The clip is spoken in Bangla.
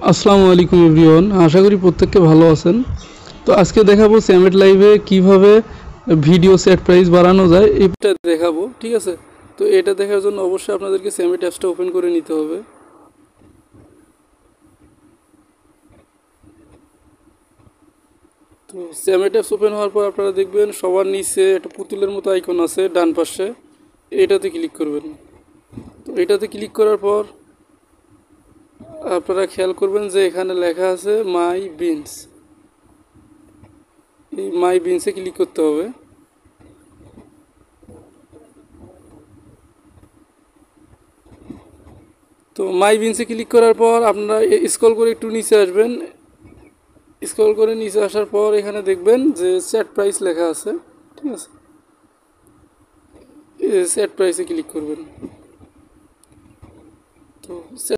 আসসালামু আলাইকুম এভরিওয়ান, আশা করি প্রত্যেককে ভালো আছেন। তো আজকে দেখাবো স্যামেট লাইভে কিভাবে ভিডিও সেট প্রাইস বাড়ানো যায় এটা দেখাবো, ঠিক আছে। তো এটা দেখার জন্য অবশ্যই আপনাদেরকে স্যামেট অ্যাপসটা ওপেন করে নিতে হবে। তো স্যামেট অ্যাপস ওপেন হওয়ার পর আপনারা দেখবেন সবার নিচে একটা পুতুলের মতো আইকন আছে ডান পাশে, এটাতে ক্লিক করবেন। তো এটাতে ক্লিক করার পর আপনারা খেয়াল করবেন যে এখানে লেখা আছে মাই বিনস। এই মাই বিনসে ক্লিক করতে হবে। তো মাই বিনসে ক্লিক করার পর আপনারা স্ক্রল করে একটু নিচে আসবেন। স্ক্রল করে নিচে আসার পর এখানে দেখবেন যে সেট প্রাইস লেখা আছে, ঠিক আছে। সেট প্রাইসে ক্লিক করবেন। তো